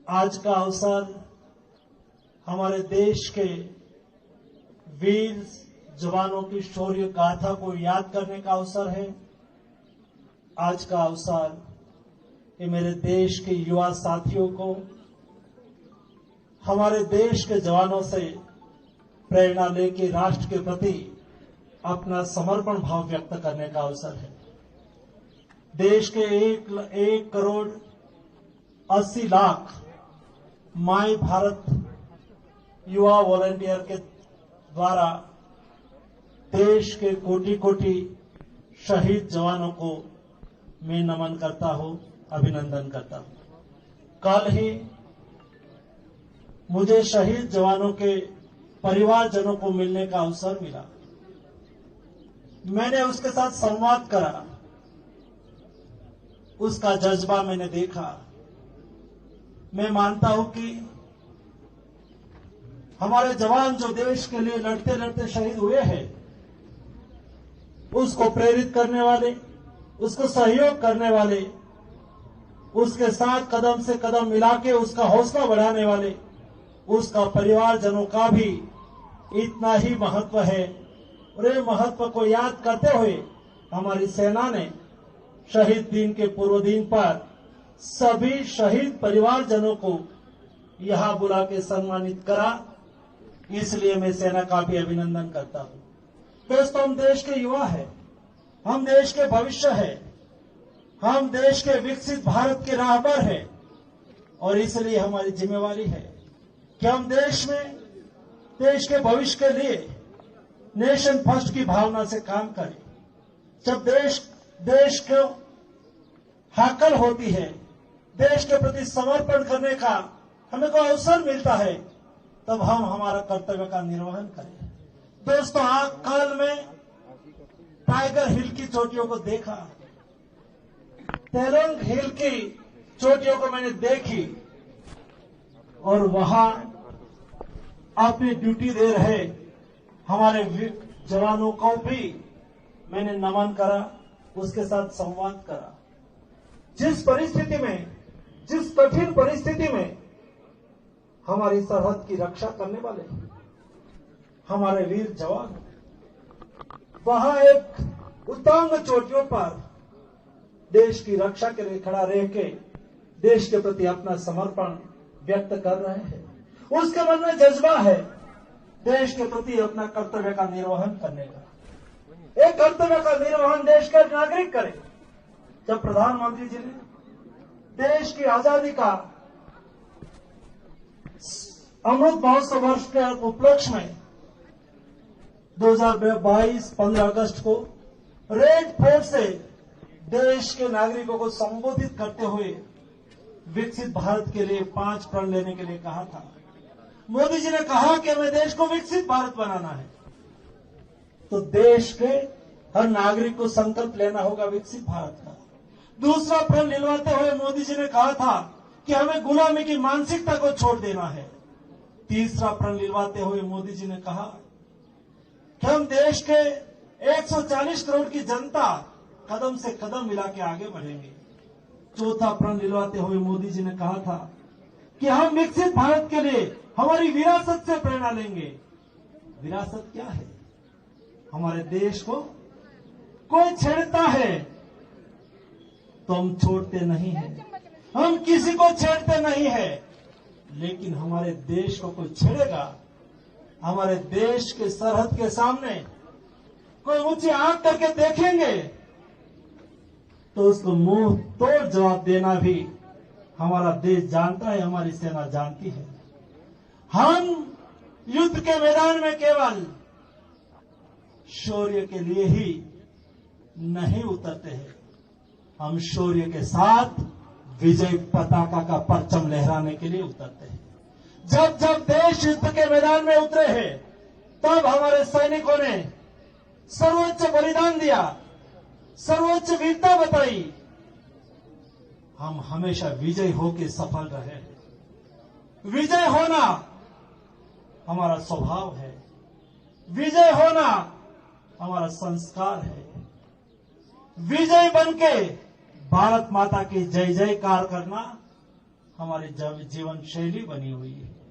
आज का अवसर हमारे देश के वीर जवानों की शौर्य गाथा को याद करने का अवसर है। आज का अवसर ये मेरे देश के युवा साथियों को हमारे देश के जवानों से प्रेरणा लेके राष्ट्र के प्रति अपना समर्पण भाव व्यक्त करने का अवसर है। देश के 1 करोड़ 80 लाख माई भारत युवा वॉलंटियर के द्वारा देश के कोटि कोटि शहीद जवानों को मैं नमन करता हूं, अभिनंदन करता हूं। कल ही मुझे शहीद जवानों के परिवारजनों को मिलने का अवसर मिला। मैंने उसके साथ संवाद करा, उसका जज्बा मैंने देखा। मैं मानता हूं कि हमारे जवान जो देश के लिए लड़ते लड़ते शहीद हुए हैं, उसको प्रेरित करने वाले, उसको सहयोग करने वाले, उसके साथ कदम से कदम मिला के उसका हौसला बढ़ाने वाले, उसका परिवारजनों का भी इतना ही महत्व है। और ये महत्व को याद करते हुए हमारी सेना ने शहीद दिन के पूर्व दिन पर सभी शहीद परिवारजनों को यहां बुला के सम्मानित करा। इसलिए मैं सेना का भी अभिनंदन करता हूं। दोस्तों, हम देश के युवा हैं, हम देश के भविष्य है, हम देश के विकसित भारत के राहबर है। और इसलिए हमारी जिम्मेवारी है कि हम देश के भविष्य के लिए नेशन फर्स्ट की भावना से काम करें। जब देश को हाकल होती है, देश के प्रति समर्पण करने का हमें कोई अवसर मिलता है, तब हम हमारा कर्तव्य का निर्वहन करें। दोस्तों, कल में टाइगर हिल की चोटियों को देखा, तेलंग हिल की चोटियों को मैंने देखी और वहां अपनी ड्यूटी दे रहे हमारे जवानों को भी मैंने नमन करा, उसके साथ संवाद करा। जिस परिस्थिति में, जिस कठिन परिस्थिति में हमारी सरहद की रक्षा करने वाले हमारे वीर जवान, वहां एक उतांग चोटियों पर देश की रक्षा के लिए खड़ा रह के देश के प्रति अपना समर्पण व्यक्त कर रहे हैं। उसके मन में जज्बा है देश के प्रति अपना कर्तव्य का निर्वहन करने का। एक कर्तव्य का निर्वहन देश के नागरिक करे। जब प्रधानमंत्री जी ने देश की आजादी का अमृत महोत्सव वर्ष के उपलक्ष्य में 2022 15 अगस्त को रेड फोर्ट से देश के नागरिकों को संबोधित करते हुए विकसित भारत के लिए 5 प्रण लेने के लिए कहा था। मोदी जी ने कहा कि हमें देश को विकसित भारत बनाना है, तो देश के हर नागरिक को संकल्प लेना होगा विकसित भारत का। दूसरा प्रण निलवाते हुए मोदी जी ने कहा था कि हमें गुलामी की मानसिकता को छोड़ देना है। तीसरा प्रण निलवाते हुए मोदी जी ने कहा कि हम देश के 140 करोड़ की जनता कदम से कदम मिला के आगे बढ़ेंगे। चौथा प्रण निलवाते हुए मोदी जी ने कहा था कि हम विकसित भारत के लिए हमारी विरासत से प्रेरणा लेंगे। विरासत क्या है? हमारे देश को कोई छेड़ता है तो हम छोड़ते नहीं हैं, हम किसी को छेड़ते नहीं है। लेकिन हमारे देश को कोई छेड़ेगा, हमारे देश के सरहद के सामने कोई ऊंची आंख करके देखेंगे तो उसको मुंह तोड़ जवाब देना भी हमारा देश जानता है, हमारी सेना जानती है। हम युद्ध के मैदान में केवल शौर्य के लिए ही नहीं उतरते हैं, हम शौर्य के साथ विजय पताका का परचम लहराने के लिए उतरते हैं। जब जब देश युद्ध के मैदान में उतरे हैं, तब हमारे सैनिकों ने सर्वोच्च बलिदान दिया, सर्वोच्च वीरता बताई। हम हमेशा विजय होकर सफल रहे। विजय होना हमारा स्वभाव है, विजय होना हमारा संस्कार है। विजय बनके भारत माता की जय जयकार करना हमारी जीवन शैली बनी हुई है।